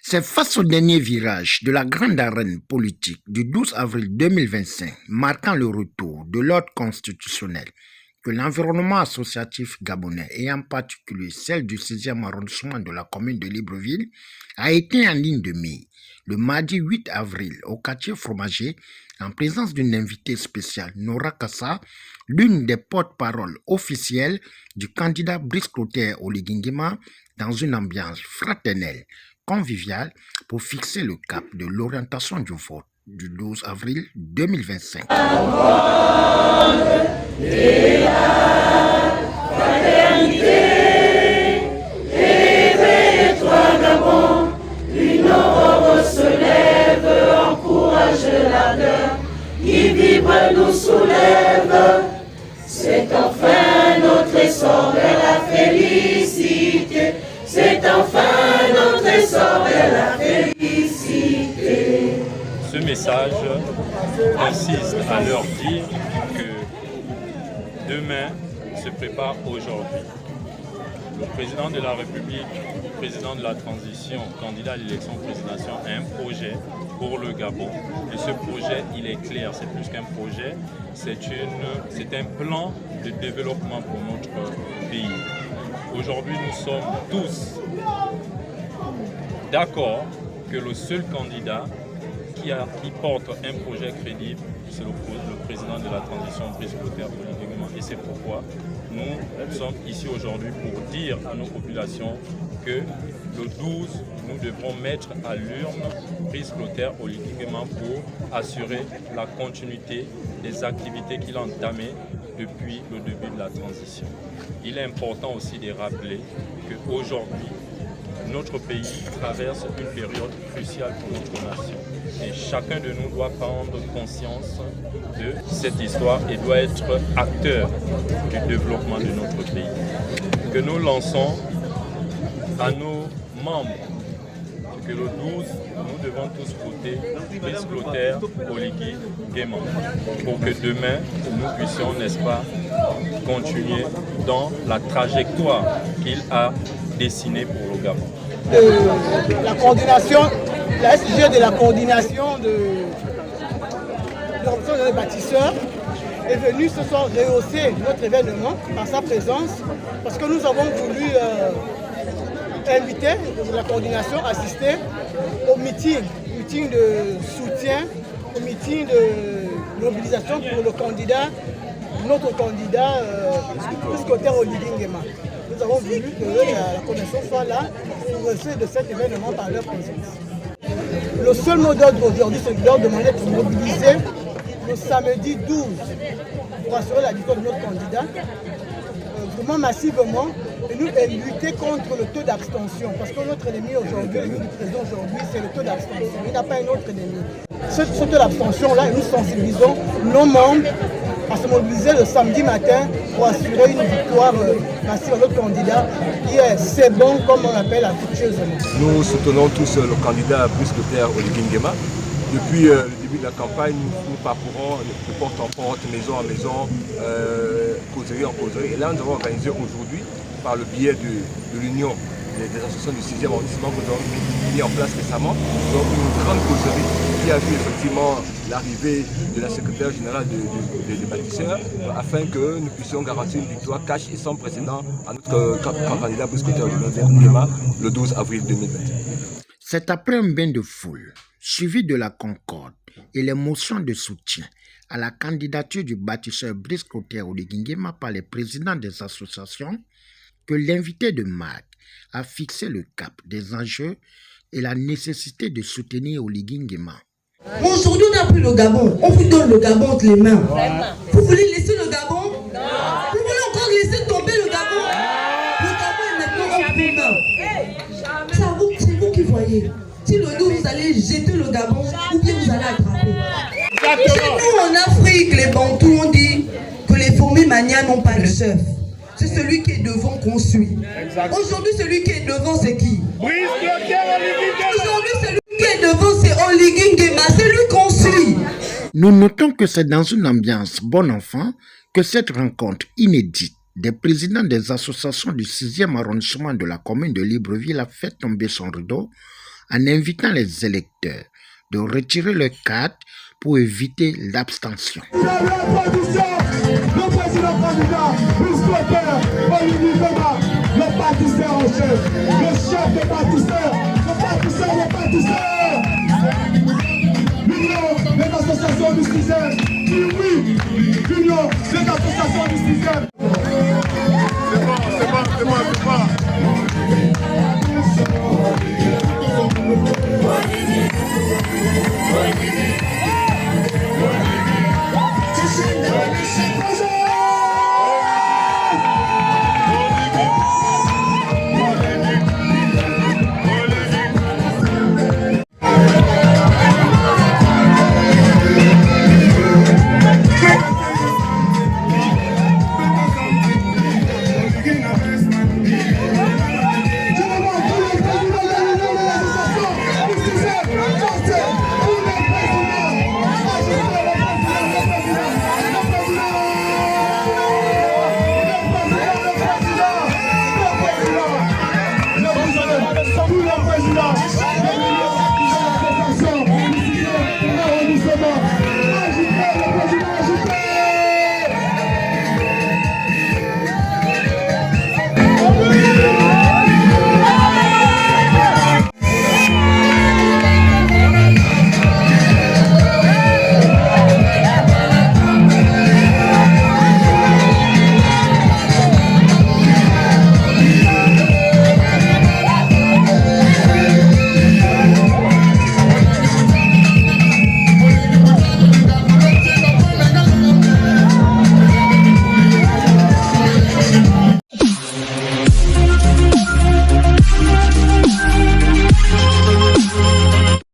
C'est face au dernier virage de la grande arène politique du 12 avril 2025, marquant le retour de l'ordre constitutionnel, que l'environnement associatif gabonais, et en particulier celle du 16e arrondissement de la commune de Libreville, a été en ligne de mire le mardi 8 avril au quartier Fromager, en présence d'une invitée spéciale, Nora Kassa, l'une des porte-paroles officielles du candidat Brice Clotaire Oligui Nguema, dans une ambiance fraternelle, conviviale, pour fixer le cap de l'orientation du vote du 12 avril 2025. Qui vibre nous soulève, c'est enfin notre essor vers la félicité, c'est enfin notre essor vers la félicité. Ce message consiste à leur dire que demain se prépare aujourd'hui. Le président de la République, président de la transition, candidat à l'élection présidentielle, a un projet pour le Gabon. Et ce projet, il est clair, c'est plus qu'un projet, c'est un plan de développement pour notre pays. Aujourd'hui, nous sommes tous d'accord que le seul candidat qui porte un projet crédible, c'est le président de la transition, Brice Clotaire Oligui Nguema. Et c'est pourquoi nous sommes ici aujourd'hui pour dire à nos populations que le 12, nous devrons mettre à l'urne Brice Clotaire Oligui Nguema pour assurer la continuité des activités qu'il a entamées depuis le début de la transition. Il est important aussi de rappeler qu'aujourd'hui, notre pays traverse une période cruciale pour notre nation. Et chacun de nous doit prendre conscience de cette histoire et doit être acteur du développement de notre pays. Que nous lançons à nos membres que le 12, nous devons tous voter Brice Clotaire Oligui Nguema pour que demain, nous puissions, n'est-ce pas, continuer dans la trajectoire qu'il a dessinée pour le Gabon. La coordination, la SG de la coordination des bâtisseurs est venue ce soir rehausser notre événement par sa présence parce que nous avons voulu inviter la coordination à assister au meeting de soutien, au meeting de mobilisation pour le candidat, notre candidat Brice Clotaire Oligui Nguema. Nous avons voulu que la commission soit là pour recevoir de cet événement par leur présence. Le seul mot d'ordre aujourd'hui, c'est de leur demander de se mobiliser le samedi 12 pour assurer la victoire de notre candidat, vraiment massivement, et nous lutter contre le taux d'abstention. Parce que notre ennemi aujourd'hui, l'ennemi du président aujourd'hui, c'est le taux d'abstention. Il n'a pas un autre ennemi. Ce taux d'abstention-là, nous sensibilisons nos membres à se mobiliser le samedi matin pour assurer une victoire massive à notre candidat qui est c'est bon comme on l'appelle affectueusement. Nous soutenons tous le candidat Brice Clotaire Oligui Nguema. Depuis le début de la campagne, nous parcourons de porte en porte, maison en maison, causerie en causerie. Et là, nous avons organisé aujourd'hui, par le biais de l'Union des associations du 6e arrondissement que nous avons mis en place récemment, donc une grande causerie qui a vu effectivement l'arrivée de la secrétaire générale des bâtisseurs afin que nous puissions garantir une victoire cash et sans précédent à notre candidat Brice Clotaire Oligui Nguema le 12 avril 2021. C'est après un bain de foule, suivi de la concorde et les motions de soutien à la candidature du bâtisseur Brice Clotaire Oligui Nguema par les présidents des associations, que l'invité de marque a fixé le cap des enjeux et la nécessité de soutenir Oligui Nguema. Aujourd'hui, on n'a plus le Gabon. On vous donne le Gabon entre les mains. Vous voulez laisser le Gabon? Vous voulez encore laisser tomber le Gabon? Le Gabon est maintenant entre vos mains. C'est vous qui voyez. Si le 12, vous allez jeter le Gabon, ou bien vous allez attraper. Chez nous, en Afrique, les Bantous ont dit que les fourmis manias n'ont pas de chef. C'est celui qui est devant qu'on suit. Aujourd'hui, celui qui est devant, c'est qui? Aujourd'hui, celui qui est devant, c'est Oligui Nguema. C'est lui qu'on suit. Nous notons que c'est dans une ambiance bon enfant que cette rencontre inédite des présidents des associations du 6e arrondissement de la commune de Libreville a fait tomber son rideau en invitant les électeurs de retirer leur carte pour éviter l'abstention. Le président candidat, Olivier Thomas, le pâtisseur en chef, le chef des pâtisseurs, le pâtisseur. L'union des associations du 6e, oui, l'union des associations du 6e.